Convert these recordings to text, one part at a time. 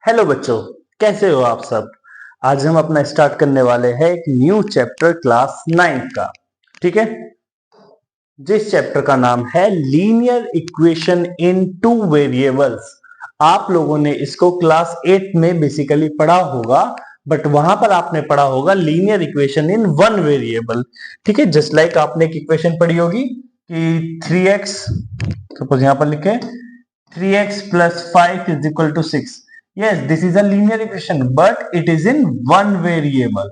Hello बच्चों, कैसे हो आप सब। आज हम अपना स्टार्ट करने वाले हैं एक न्यू चैप्टर क्लास 9 का। ठीक है, जिस चैप्टर का नाम है linear equation in two variables. आप लोगों ने इसको क्लास 8 में बेसिकली पढ़ा होगा, बट वहां पर आपने पढ़ा होगा linear equation in one variable. ठीक है, जस्ट लाइक आपने एक इक्वेशन पढ़ी होगी कि 3x, सपोज यहां पर लिखे 3x plus 5 is equal to 6. Yes, this is a linear equation, but it is in one variable.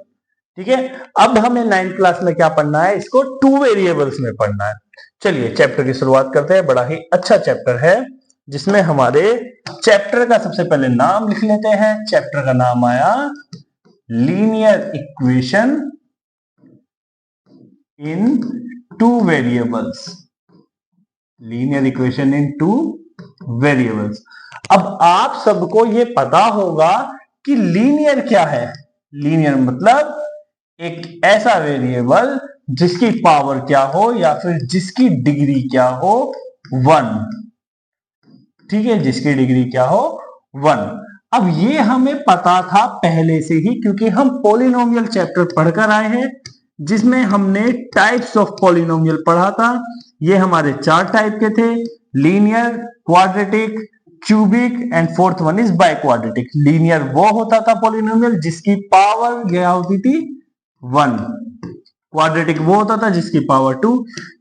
ठीक है, अब हमें 9th क्लास में क्या पढ़ना है, इसको टू वेरिएबल्स में पढ़ना है। चलिए चैप्टर की शुरुआत करते हैं। बड़ा ही अच्छा चैप्टर है, जिसमें हमारे चैप्टर का सबसे पहले नाम लिख लेते हैं। चैप्टर का नाम आया linear equation in two variables. Linear equation in two variables. अब आप सबको ये पता होगा कि लीनियर क्या है। लीनियर मतलब एक ऐसा वेरिएबल जिसकी पावर क्या हो या फिर जिसकी डिग्री क्या हो 1। ठीक है, जिसकी डिग्री क्या हो 1। अब ये हमें पता था पहले से ही, क्योंकि हम पॉलिनोमियल चैप्टर पढ़कर आए हैं, जिसमें हमने टाइप्स ऑफ पॉलिनोमियल पढ़ा था। ये हमारे 4 टाइप के थे, linear, quadratic, cubic and fourth one is by quadratic. Linear वो होता था पॉलिनोमियल जिसकी पावर क्या होती थी 1, क्वाड्रेटिक वो होता था जिसकी पावर 2,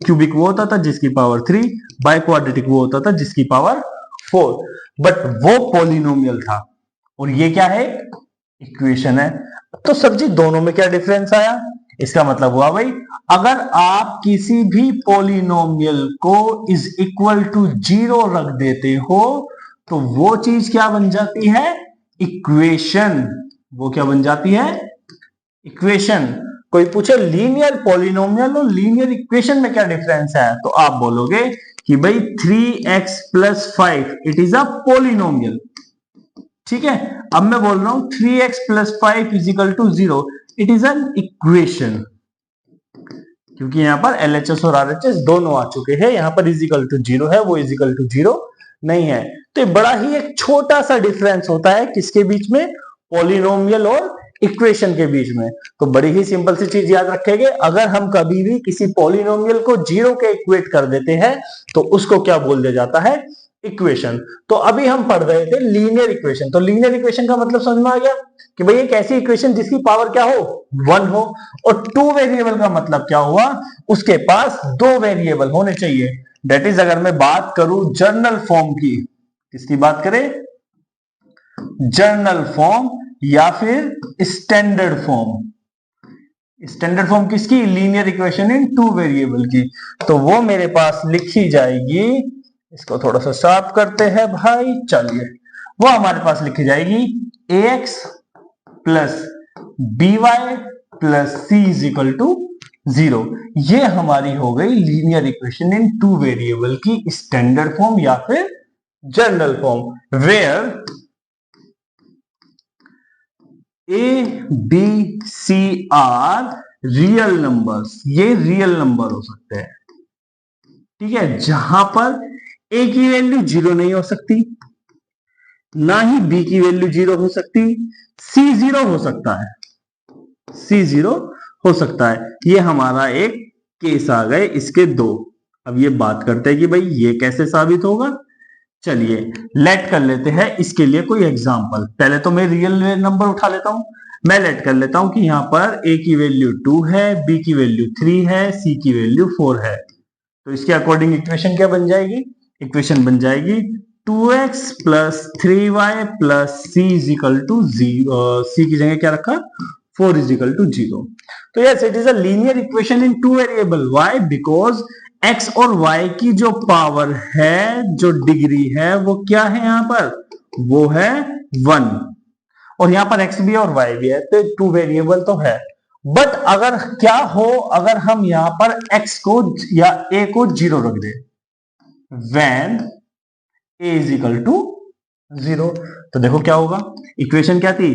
क्यूबिक वो होता था जिसकी पावर 3, बाय क्वाड्रेटिक वो होता था जिसकी पावर 4। बट वो पॉलिनोमियल था और ये क्या है, इक्वेशन है। तो सर जी दोनों में क्या डिफरेंस आया? इसका मतलब हुआ भाई, अगर आप किसी भी पॉलिनोमियल को इज इक्वल टू 0 रख देते हो तो वो चीज क्या बन जाती है, इक्वेशन। वो क्या बन जाती है, इक्वेशन। कोई पूछे लीनियर पॉलिनोमियल और लीनियर इक्वेशन में क्या डिफरेंस है, तो आप बोलोगे कि भाई 3x plus 5 it is a polynomial. ठीक है, अब मैं बोल रहा हूं 3x plus 5 is equal to 0, it is an equation. क्योंकि यहां पर LHS और RHS दोनों आ चुके हैं, यहां पर इजिकल टू 0 है, वो इजिकल टू 0 नहीं है। तो बड़ा ही एक छोटा सा डिफरेंस होता है किसके बीच में, पॉलिनोमियल और इक्वेशन के बीच में। तो बड़ी ही सिंपल सी चीज याद रखेंगे, अगर हम कभी भी किसी पॉलिनोमियल को 0 के इक्वेट कर देते हैं तो उसको क्या बोल दिया जाता है, इक्वेशन। तो अभी हम पढ़ रहे थे लीनियर इक्वेशन। तो लीनियर इक्वेशन का मतलब समझ में आ गया कि भाई एक ऐसी इक्वेशन जिसकी पावर क्या हो 1 हो। और टू वेरिएबल का मतलब क्या हुआ, उसके पास 2 वेरिएबल होने चाहिए। दैट इज, अगर मैं बात करूं जर्नल फॉर्म की, किसकी बात करें, जर्नल फॉर्म या फिर स्टैंडर्ड फॉर्म। स्टैंडर्ड फॉर्म किसकी, linear equation in two variable की। तो वो मेरे पास लिखी जाएगी, इसको थोड़ा सा साफ करते हैं भाई। चलिए, वो हमारे पास लिखी जाएगी ax plus by plus C is equal to 0। ये हमारी हो गई linear equation in two variable की स्टैंडर्ड फॉर्म या फिर general form, where a b c are real numbers. ये रियल नंबर हो सकते हैं, ठीक है, जहां पर a की वैल्यू 0 नहीं हो सकती, ना ही b की वैल्यू 0 हो सकती, c 0 हो सकता है, c 0 हो सकता है। ये हमारा एक केस आ गए इसके 2। अब ये बात करते हैं कि भाई ये कैसे साबित होगा। चलिए लेट कर लेते हैं इसके लिए कोई एग्जांपल। पहले तो मैं रियल नंबर उठा लेता हूं। मैं लेट कर लेता हूं कि यहां पर a की वैल्यू 2 है, b की वैल्यू 3 है, c की वैल्यू 4 है। तो इसके अकॉर्डिंग इक्वेशन क्या बन जाएगी, इक्वेशन बन जाएगी 2x plus 3y plus c is equal to 0। c की जगह क्या रखा, 4 इज इक्वल टू 0। तो yes, it is a linear equation in two variable. Why, because x और y की जो पावर है, जो डिग्री है, वो क्या है यहां पर, वो है 1। और यहां पर x भी है और y भी है, तो टू वेरिएबल तो है। बट अगर क्या हो, अगर हम यहां पर x को या a को 0 रख दे, when a is equal to 0, तो देखो क्या होगा, इक्वेशन क्या थी,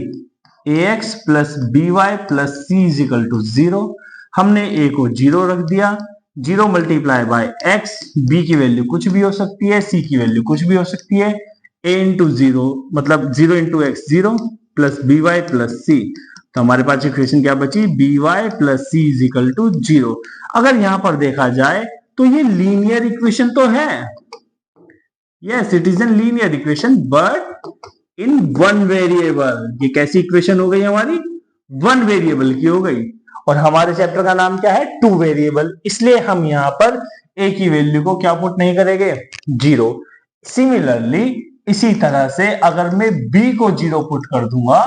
ax plus by plus c is equal to 0। हमने a को 0 रख दिया, 0 मल्टीप्लाई बाय x, b की वैल्यू कुछ भी हो सकती है, c की वैल्यू कुछ भी हो सकती है, a इंटू जीरो मतलब 0 into x 0 plus B Y plus c. तो हमारे पास इक्वेशन क्या बची, b Y plus C is equal to 0। अगर यहां पर देखा जाए तो ये लीनियर इक्वेशन तो है, yes it is N linear equation but in one variable. ये कैसी इक्वेशन हो गई हमारी, वन वेरिएबल की हो गई। और हमारे चैप्टर का नाम क्या है, टू वेरिएबल, इसलिए हम यहां पर a की वैल्यू को क्या पुट नहीं करेंगे, 0। सिमिलरली इसी तरह से अगर मैं b को 0 पुट कर दूंगा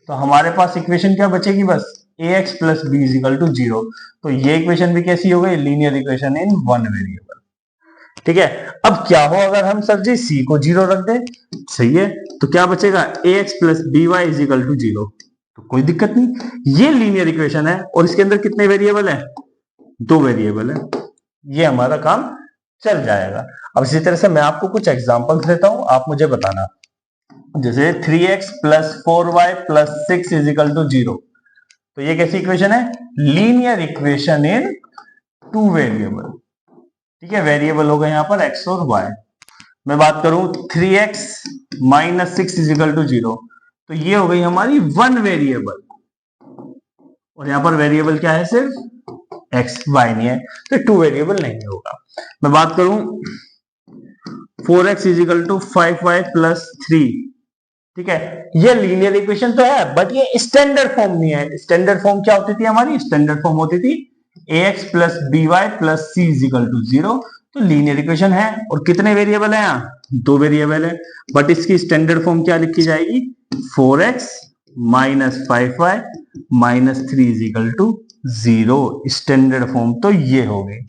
तो हमारे पास इक्वेशन क्या बचेगी, बस ax plus B is equal to 0। तो ये इक्वेशन भी कैसी हो गई, linear equation in one variable. ठीक है, अब क्या हो अगर हम सर जी c को 0 रख दें, सही है, तो क्या बचेगा ax plus B Y is equal to 0। तो कोई दिक्कत नहीं, ये लीनियर इक्वेशन है और इसके अंदर कितने वेरिएबल है, 2 वेरिएबल है, ये हमारा काम चल जाएगा। अब इसी तरह से मैं आपको कुछ एग्जांपल्स देता हूं, आप मुझे बताना। जैसे 3x plus 4y plus 6 is equal to 0, तो ये कैसी इक्वेशन है, linear equation in two variable. ठीक है, वेरिएबल होगा यहां पर x और y। मैं बात करूं 3x minus 6 is equal to 0, तो ये हो गई हमारी वन वेरिएबल और यहां पर वेरिएबल क्या है, सिर्फ x, y नहीं है, तो टू वेरिएबल नहीं होगा। मैं बात करूं 4x is equal to 5y plus 3, ठीक है, ये लीनियर इक्वेशन तो है बट ये स्टैंडर्ड फॉर्म नहीं है। स्टैंडर्ड फॉर्म क्या होती थी हमारी, स्टैंडर्ड फॉर्म होती थी ax plus B Y plus C is equal to 0। तो लीनियर इक्वेशन है और कितने वेरिएबल है, यहाँ 2 वेरिएबल है, बट इसकी स्टैंडर्ड फॉर्म क्या लिखी जाएगी, 4x minus 5y minus 3 is equal to 0। Standard form तो ये हो गई।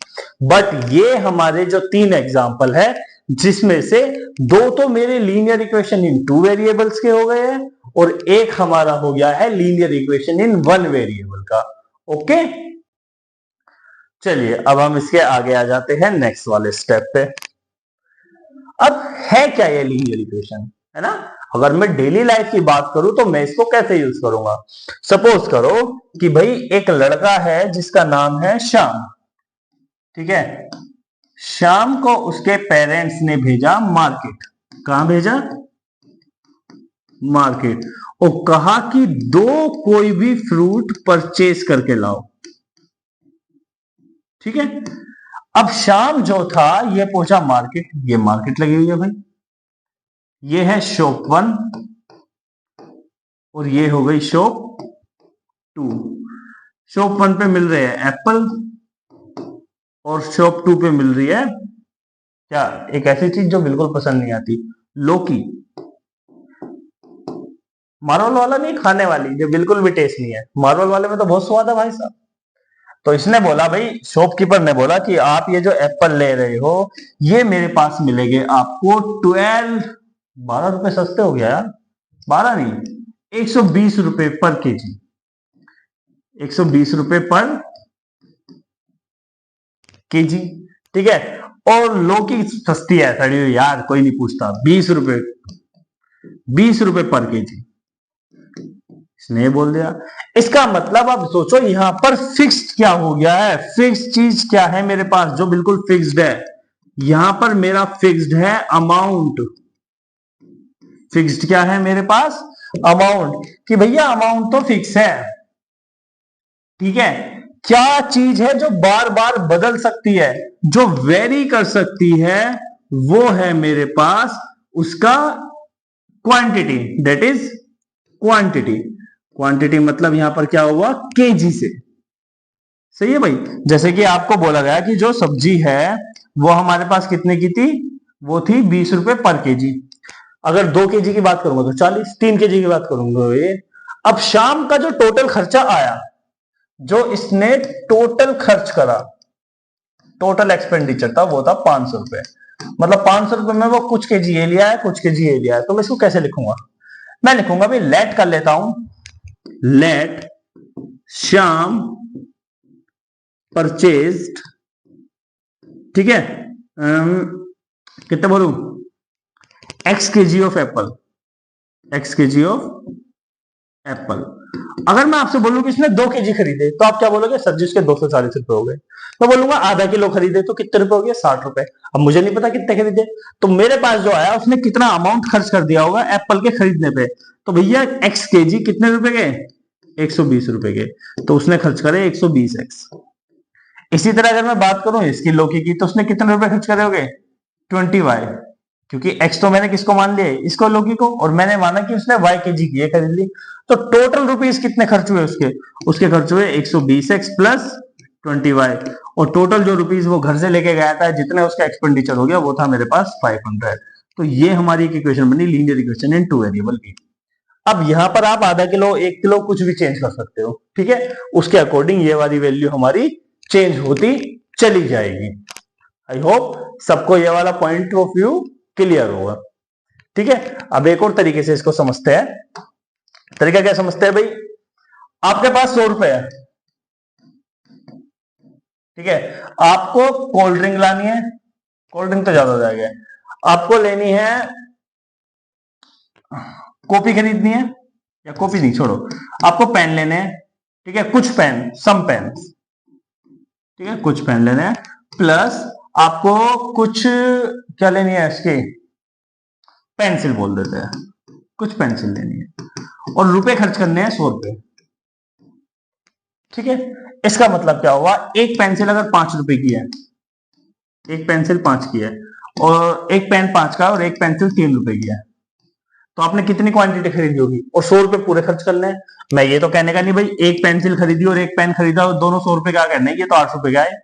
बट ये हमारे जो 3 एग्जाम्पल है जिसमें से 2 तो मेरे लीनियर इक्वेशन इन 2 वेरिएबल्स के हो गए हैं और एक हमारा हो गया है लीनियर इक्वेशन इन 1 वेरिएबल का। ओके, चलिए अब हम इसके आगे आ जाते हैं नेक्स्ट वाले स्टेप पे। अब है क्या ये लीनियर इक्वेशन, है ना। अगर मैं डेली लाइफ की बात करूं तो मैं इसको कैसे यूज करूंगा। सपोज करो कि भाई एक लड़का है जिसका नाम है श्याम, ठीक है, शाम को उसके पेरेंट्स ने भेजा मार्केट। कहां भेजा, मार्केट, और कहा कि 2 कोई भी फ्रूट परचेज करके लाओ। ठीक है, अब शाम जो था ये पहुंचा मार्केट, ये मार्केट लगी हुई है भाई, ये है शॉप 1 और ये हो गई शॉप 2। शॉप 1 पे मिल रहे हैं एप्पल और शॉप 2 पे मिल रही है क्या, एक ऐसी चीज जो बिल्कुल पसंद नहीं आती, लौकी। मार्वल वाला नहीं, खाने वाली जो बिल्कुल भी टेस्ट नहीं है, मार्वल वाले में तो बहुत स्वाद है भाई साहब। तो इसने बोला, भाई शॉपकीपर ने बोला कि आप ये जो एप्पल ले रहे हो ये मेरे पास मिलेंगे आपको 12 रुपए सस्ते हो गया यार, 12 नहीं 120 रुपए पर केजी, 120 रुपए पर केजी। ठीक है, और लौकी सस्ती है सड़ी हुई यार, कोई नहीं पूछता, 20 रुपए पर केजी, इसने बोल दिया। इसका मतलब अब सोचो यहां पर फिक्स्ड क्या हो गया है, फिक्स्ड चीज क्या है मेरे पास जो बिल्कुल फिक्स्ड है, यहां पर मेरा फिक्स्ड है अमाउंट। फिक्स्ड क्या है मेरे पास, अमाउंट, कि भैया अमाउंट तो फिक्स है। ठीक है, क्या चीज है जो बार बार बदल सकती है, जो वेरी कर सकती है, वो है मेरे पास उसका quantity, that is quantity. Quantity मतलब यहां पर क्या हुआ, केजी से। सही है भाई, जैसे कि आपको बोला गया कि जो सब्जी है वो हमारे पास कितने की थी, वो थी 20 रुपए पर केजी। अगर 2 केजी की बात करूंगा तो 40, 3 केजी की बात करूंगा ये। अब शाम का जो टोटल खर्चा आया, जो इसने टोटल खर्च करा, टोटल एक्सपेंडिचर था वो था 500 रुपए। मतलब 500 रुपए में वो कुछ केजी ये लिया है, कुछ केजी ये लिया है। तो मैं इसको कैसे लिखूंगा, मैं लिखूंगा भाई लेट कर लेता हूं, लेट श्याम परचेज्ड, ठीक है, कितना बोलूं, x kg of Apple, x kg of Apple. अगर मैं आपसे बोलूं कि इसने 2 kg खरीदे तो आप क्या बोलोगे? सर जी उसके 240 रुपए हो गए। मैं बोलूंगा आधा किलो खरीदे तो कितने रुपए हो गए? 60 रुपए। अब मुझे नहीं पता कितने खरीदे, तो मेरे पास जो आया उसने कितना अमाउंट खर्च कर दिया होगा एप्पल के खरीदने पे। तो भैया x kg कितने रुपए के? 120 रुपए के। तो उसने खर्च करे 120x। इसी तरह अगर मैं बात करूं इसकी लौकी की, तो उसने कितने रुपए खर्च करे होंगे? 20y, क्योंकि x तो मैंने किसको मान लिया? इसको लौकी को, और मैंने माना कि उसने y kg की ये खरीद ली। तो टोटल रुपीस कितने खर्च हुए उसके? उसके खर्च हुए 120x प्लस 20y, और टोटल जो रुपीस वो घर से लेके गया था, जितने उसका एक्सपेंडिचर हो गया, वो था मेरे पास 500। तो ये हमारी एक इक्वेशन बनी, लीनियर इक्वेशन इन 2 वेरिएबल की। अब यहां पर आप आधा किलो 1 किलो कुछ भी चेंज कर सकते हो, ठीक है, उसके अकॉर्डिंग ये वाली वैल्यू हमारी चेंज होती चली जाएगी। आई होप सबको ये वाला पॉइंट ऑफ व्यू क्लियर होगा, ठीक है। अब एक और तरीके से इसको समझते हैं। तरीका क्या समझते हैं भाई? आपके पास 100 रुपए है, ठीक है, आपको कोल्ड ड्रिंक लानी है, कोल्ड ड्रिंक तो ज्यादा हो जाएगा, आपको लेनी है कॉपी खरीदनी है, या कॉपी नहीं छोड़ो, आपको पेन लेने हैं, ठीक है, कुछ पेन, सम पेन, ठीक है, कुछ पेन लेने हैं, प्लस आपको कुछ क्या लेनी है इसकी, पेंसिल बोल देते हैं, कुछ पेंसिल लेनी है, और रुपए खर्च करने हैं 100 रुपए, ठीक है। इसका मतलब क्या हुआ? एक पेंसिल अगर 5 रुपए की है, एक पेंसिल 5 की है, और एक पेन 5 का, और एक पेंसिल 3 रुपए की है, तो आपने कितनी क्वांटिटी खरीदी होगी? और 100 रुपए पूरे खर्च करने हैं। मैं ये तो कहने का नहीं भाई एक पेंसिल खरीदी और एक पेन खरीदा और दोनों 100 रुपए का करने, ये तो 8 रुपए का है,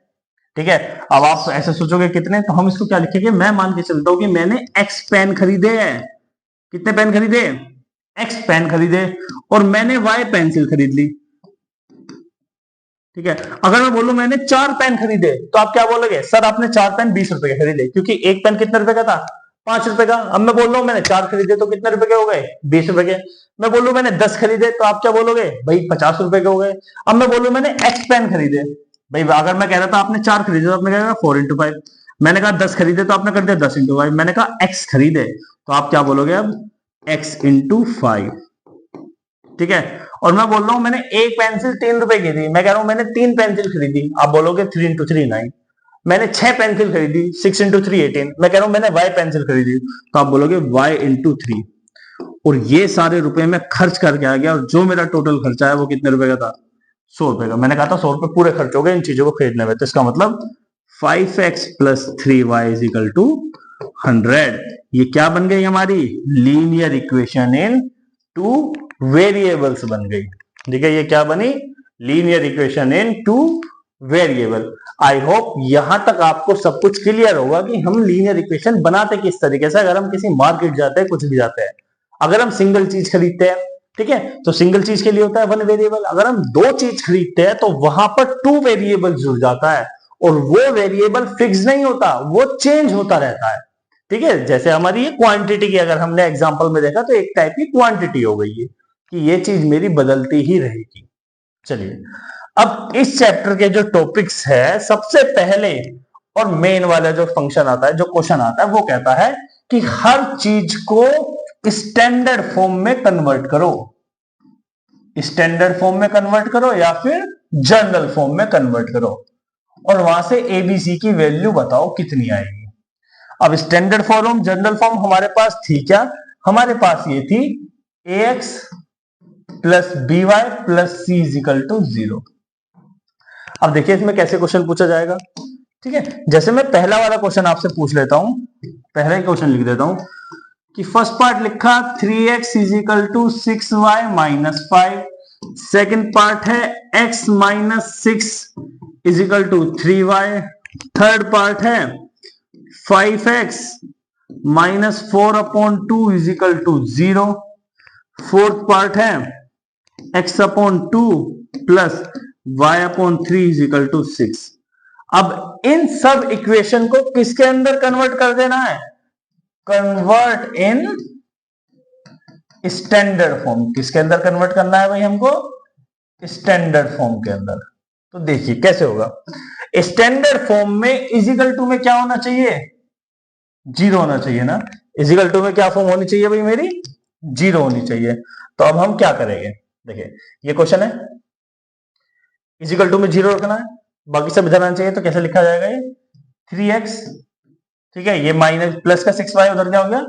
ठीक है। अब आप ऐसे सोचोगे कितने, तो हम इसको क्या लिखेंगे? मैं मान के चलता हूं कि मैंने एक्स पेन खरीदे हैं। कितने पेन खरीदे? एक्स पेन खरीदे, और मैंने वाई पेंसिल खरीद ली, ठीक है। अगर मैं बोलूं मैंने 4 पेन खरीदे, तो आप क्या बोलोगे? सर आपने 4 पेन 20 रुपए के खरीदे, क्योंकि एक पेन कितने रुपए का था? 5 रुपए का। अब मैं बोल रहा हूं मैंने 4 खरीदे, तो कितने रुपए के हो गए? 20 रुपए के। मैं बोलूं मैंने 10 खरीदे, तो आप क्या बोलोगे? भाई 50 रुपए के हो गए। अब मैं बोलूं मैंने एक्स पेन खरीदे, भाई अगर मैं कह रहा था आपने 4 खरीदे, तो आपने कह रहा 4 इंटू 5, मैंने कहा 10 खरीदे, तो आपने कर दिया 10 इंटू 5, मैंने कहा एक्स खरीदे, तो आप क्या बोलोगे? अब एक्स इंटू 5, ठीक है। और मैं बोल रहा हूं मैंने एक पेंसिल 3 रुपए की थी, मैं कह रहा हूं मैंने 3 पेंसिल खरीदी, आप बोलोगे 3 इंटू 3 9। मैंने 6 पेंसिल खरीदी, 6 इंटू 3 18, मैं कह रहा हूं मैंने वाई पेंसिल खरीदी, तो आप बोलोगे वाई इंटू 3। और ये सारे रुपए में खर्च करके आ गया, और जो मेरा टोटल खर्चा है वो कितने रुपए का था? 100 रुपए का। मैंने कहा था 100 रुपए पूरे खर्च हो गए इन चीजों को खरीदने में, तो इसका मतलब 5x plus 3y is equal to 100। ये क्या बन गई हमारी? लीनियर इक्वेशन इन 2 वेरिएबल्स बन गई, ठीक है। ये क्या बनी? Linear equation in 2 variable. I hope यहां तक आपको सब कुछ क्लियर होगा कि हम लीनियर इक्वेशन बनाते किस तरीके से। अगर हम किसी मार्केट जाते हैं, कुछ भी जाते हैं, अगर हम सिंगल चीज खरीदते हैं, ठीक है, तो सिंगल चीज के लिए होता है 1 वेरिएबल। अगर हम 2 चीज खरीदते हैं, तो वहां पर 2 वेरिएबल जुड़ जाता है, और वो वेरिएबल फिक्स नहीं होता, वो चेंज होता रहता है, ठीक है। जैसे हमारी ये क्वांटिटी की अगर हमने एग्जांपल में देखा, तो एक टाइप की क्वांटिटी हो गई है कि ये चीज मेरी बदलती ही रहेगी। चलिए, अब इस चैप्टर के जो टॉपिक्स है, सबसे पहले और मेन वाला जो फंक्शन आता है, जो क्वेश्चन आता है, वो कहता है कि हर चीज को स्टैंडर्ड फॉर्म में कन्वर्ट करो, स्टैंडर्ड फॉर्म में कन्वर्ट करो या फिर जनरल फॉर्म में कन्वर्ट करो, और वहां से एबीसी की वैल्यू बताओ कितनी आएगी। अब स्टैंडर्ड फॉर्म, जनरल फॉर्म हमारे पास थी क्या? हमारे पास ये थी ax plus B Y plus C is equal to 0। अब देखिए इसमें कैसे क्वेश्चन पूछा जाएगा, ठीक है। जैसे मैं पहला वाला क्वेश्चन आपसे पूछ लेता हूं, पहला ही क्वेश्चन लिख देता हूं कि फर्स्ट पार्ट लिखा 3x is equal to 6y minus 5, second part है x minus 6 is equal to 3y, third part है 5x minus 4 upon 2 is equal to 0, fourth part है x upon 2 plus y upon 3 is equal to 6। अब इन सब इक्वेशन को किसके अंदर convert कर देना है? Convert in standard form. किसके अंदर कन्वर्ट करना है भाई हमको? स्टैंडर्ड फॉर्म के अंदर। तो देखिए कैसे होगा। स्टैंडर्ड फॉर्म में इजिकल टू में क्या होना चाहिए? 0 होना चाहिए ना। इजिकल टू में क्या फॉर्म होनी चाहिए भाई मेरी? 0 होनी चाहिए। तो अब हम क्या करेंगे? देखिए ये क्वेश्चन है, इजिकल टू में 0 रखना है, बाकी सब इधर आना चाहिए, तो कैसे लिखा जाएगा ये 3x, ठीक है, ये माइनस प्लस का 6y उधर क्या हो गया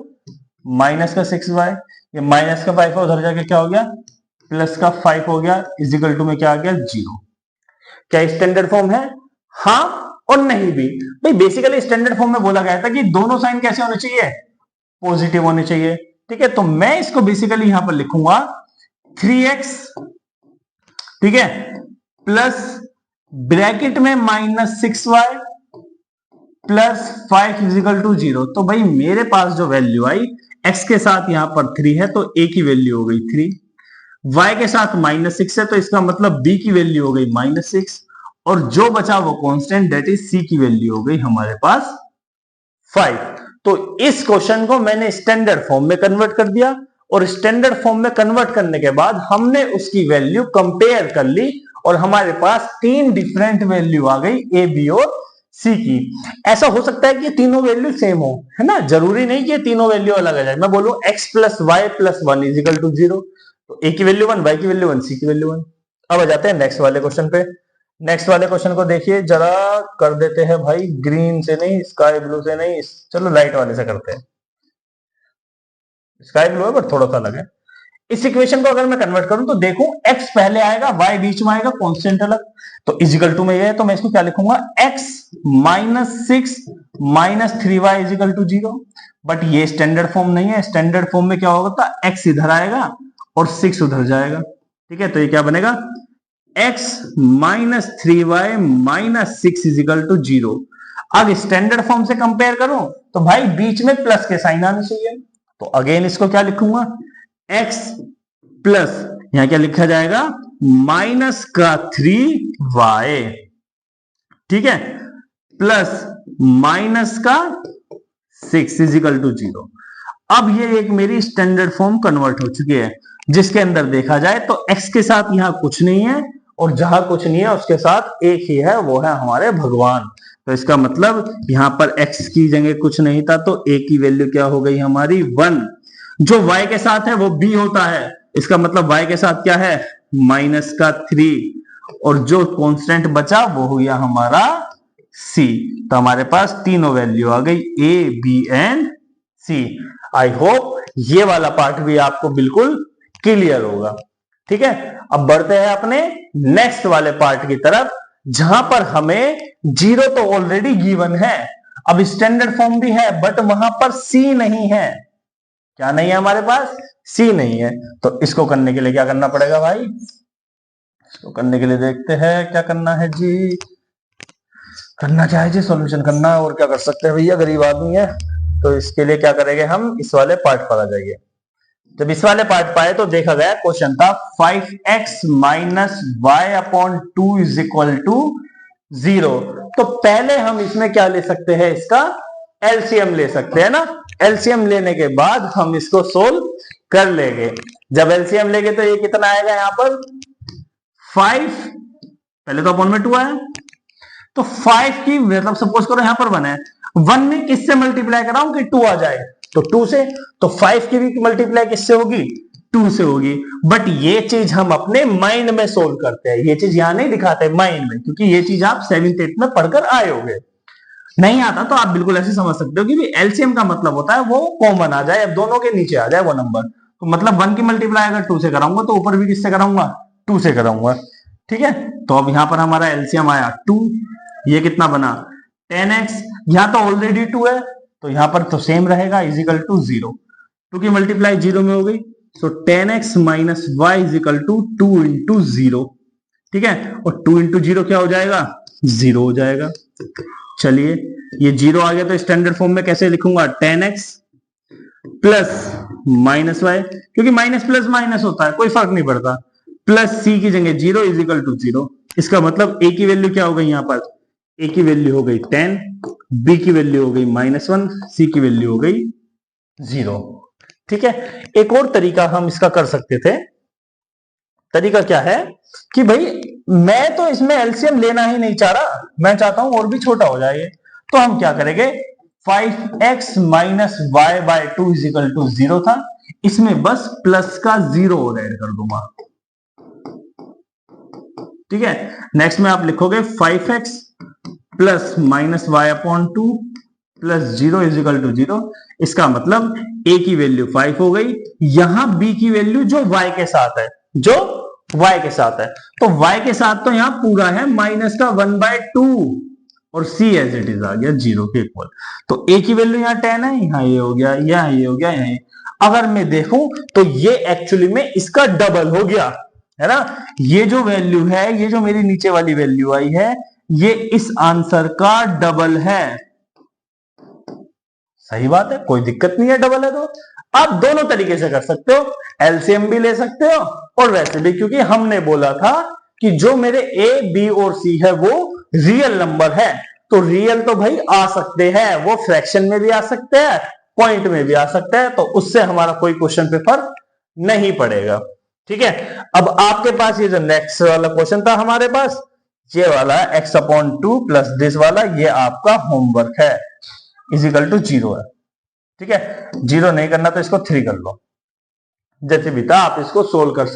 माइनस का 6y, ये माइनस का 5 है उधर जाके क्या हो गया प्लस का 5 हो गया, इजिकल टू में क्या आ गया 0। क्या स्टैंडर्ड फॉर्म है? हाँ और नहीं भी। भाई बेसिकली स्टैंडर्ड फॉर्म में बोला गया था कि दोनों साइन कैसे होने चाहिए, पॉजिटिव होने चाहिए, ठीक है। तो मैं इसको बेसिकली यहां पर लिखूंगा 3x, ठीक है, प्लस ब्रैकेट में minus 6y plus 5 is equal to 0। तो भाई मेरे पास जो वैल्यू आई x के साथ यहां पर 3 है तो a की वैल्यू हो गई 3, y के साथ माइनस 6 है तो इसका मतलब b की वैल्यू हो गई माइनस 6, और जो बचा वो कांस्टेंट दैट इज c की वैल्यू हो गई हमारे पास 5। तो इस क्वेश्चन को मैंने स्टैंडर्ड फॉर्म में कन्वर्ट कर दिया, और स्टैंडर्ड फॉर्म में कन्वर्ट करने के बाद हमने उसकी वैल्यू कंपेयर कर ली, और हमारे पास 3 डिफरेंट वैल्यू आ गई ए, बी और सी की। ऐसा हो सकता है कि तीनों वैल्यू सेम हो, है ना, जरूरी नहीं कि तीनों वैल्यू अलग आ जाए। मैं बोलूं x plus Y plus 1 is equal to 0, तो a की वैल्यू 1, y की वैल्यू 1, c की वैल्यू 1। अब आ जाते हैं नेक्स्ट वाले क्वेश्चन पे। नेक्स्ट वाले क्वेश्चन को देखिए जरा, कर देते हैं भाई ग्रीन से नहीं, स्काई ब्लू से नहीं, चलो लाइट वाले से करते हैं। स्काई ब्लू है बट थोड़ा सा अलग है। इस इक्वेशन को अगर मैं कन्वर्ट करूं तो देखूं x पहले आएगा, y बीच में आएगा, कांस्टेंट अलग, तो इजिकल टू में ये है, तो मैं इसको क्या लिखूंगा x minus 6 minus 3y is equal to 0। But ये स्टैंडर्ड फॉर्म नहीं है, स्टैंडर्ड फॉर्म में क्या होगा, x इधर आएगा और 6 उधर जाएगा, ठीक है। तो ये क्या बनेगा x minus 3y minus 6 is equal to 0। अब स्टैंडर्ड फॉर्म से कंपेयर करूं तो भाई बीच में प्लस के साइन आने चाहिए, तो अगेन इसको क्या लिखूंगा x प्लस यहां क्या लिखा जाएगा माइनस का 3y, ठीक है, प्लस माइनस का 6 इजिकल टू 0। अब ये एक मेरी स्टैंडर्ड फॉर्म कन्वर्ट हो चुकी है, जिसके अंदर देखा जाए तो x के साथ यहां कुछ नहीं है, और जहां कुछ नहीं है उसके साथ एक ही है, वो है हमारे भगवान। तो इसका मतलब यहां पर x की जगह कुछ नहीं था, तो a की वैल्यू क्या हो गई हमारी 1। जो y के साथ है वो b होता है, इसका मतलब y के साथ क्या है माइनस का 3, और जो कांस्टेंट बचा वो हो गया हमारा c। तो हमारे पास तीनों वैल्यू आ गई a, b and c। I hope ये वाला पार्ट भी आपको बिल्कुल क्लियर होगा, ठीक है। अब बढ़ते हैं अपने नेक्स्ट वाले पार्ट की तरफ, जहां पर हमें 0 तो ऑलरेडी गिवन है, अब स्टैंडर्ड फॉर्म भी है, बट वहां पर c नहीं है। क्या नहीं है हमारे पास, c नहीं है। तो इसको करने के लिए क्या करना पड़ेगा भाई, इसको करने के लिए देखते हैं क्या करना है जी, करना क्या है जी, सॉल्यूशन करना है, और क्या कर सकते हैं भैया, गरीब आदमी है। तो इसके लिए क्या करेंगे हम, इस वाले पार्ट पर आ जाइए। जब इस वाले पार्ट पाए तो देखा गया क्वेश्चन था 5x minus Y upon 2 is equal to 0। तो पहले हम इसमें क्या ले सकते हैं, इसका एलसीएम ले सकते हैं ना। एलसीएम लेने के बाद हम इसको सोल्व कर लेंगे। जब एलसीएम लेंगे तो ये कितना आएगा, यहां पर 5, पहले तो अपॉन में 2 आया, तो 5 की मतलब सपोज करो यहां पर 1 है, 1 में किससे मल्टीप्लाई कराऊं कि 2 आ जाए, तो 2 से। तो 5 की भी मल्टीप्लाई किससे होगी, 2 से होगी। बट ये चीज हम अपने माइंड में सोल्व करते हैं, ये चीज यहां नहीं दिखाते माइंड में, क्योंकि ये चीज आप 7th 8th में पढ़कर आए होंगे। नहीं आता तो आप बिल्कुल ऐसे समझ सकते हो कि एलसीएम का मतलब होता है वो कॉमन आ जाए, अब दोनों के नीचे आ जाए वो नंबर। तो मतलब 1 की मल्टीप्लाई अगर 2 से कराऊंगा तो ऊपर भी किससे कराऊंगा, 2 से कराऊंगा, ठीक है। तो अब यहां पर हमारा एलसीएम आया 2, ये कितना बना 10x, यहां तो ऑलरेडी 2 है तो यहां पर तो सेम रहेगा इजिकल टू 0। 2 की मल्टीप्लाई 0 में हो गई, तो 10x minus Y is equal to 2 into 0, ठीक है। और 2 इंटू 0 क्या हो जाएगा, 0 हो जाएगा। चलिए ये 0 आ गया तो स्टैंडर्ड फॉर्म में कैसे लिखूंगा, 10x प्लस माइनस वाई, क्योंकि माइनस प्लस माइनस होता है कोई फर्क नहीं पड़ता, प्लस c की जगह 0 इज इक्वल टू 0। इसका मतलब a की वैल्यू क्या हो गई, यहां पर a की वैल्यू हो गई 10, b की वैल्यू हो गई -1, c की वैल्यू हो गई 0, ठीक है। एक और तरीका हम इसका कर सकते थे, तरीका क्या है कि भाई मैं तो इसमें एलसीएम लेना ही नहीं चाह रहा, मैं चाहता हूं और भी छोटा हो जाए, तो हम क्या करेंगे, 5x minus Y by 2 is equal to 0 था, इसमें बस प्लस का 0 और ऐड कर दूंगा, ठीक है। नेक्स्ट में आप लिखोगे 5x plus minus Y upon 2 plus 0 is equal to 0। इसका मतलब a की वैल्यू 5 हो गई, यहां b की वैल्यू जो y के साथ है, जो y के साथ है, तो y के साथ तो यहां पूरा है माइनस का 1/2 और c एज इट इज आ गया 0 के इक्वल। तो a की वैल्यू यहाँ 10 है, यहाँ ये हो गया, यहाँ ये हो गया, यहाँ अगर मैं देखूं तो ये एक्चुअली में इसका डबल हो गया, है ना। ये जो वैल्यू है, ये जो मेरी नीचे वाली वैल्यू आई है, ये इस आंसर का डबल है। सही बात है, कोई दिक्कत नहीं है, डबल है तो आप दोनों तरीके से कर सकते हो, एलसीएम भी ले सकते हो और वैसे भी, क्योंकि हमने बोला था कि जो मेरे ए बी और सी है वो रियल नंबर है, तो रियल तो भाई आ सकते हैं, वो फ्रैक्शन में भी आ सकते हैं, पॉइंट में भी आ सकते हैं, तो उससे हमारा कोई क्वेश्चन पे फर्क नहीं पड़ेगा। ठीक है, अब आपके पास ये जो नेक्स्ट वाला क्वेश्चन था हमारे पास, ये वाला x/2 प्लस दिस वाला, ये आपका होमवर्क है, इजिकल टू 0 है। ठीक है, 0 नहीं करना तो इसको 3 कर लो, जैसे भी था आप इसको सोल्व कर सकते।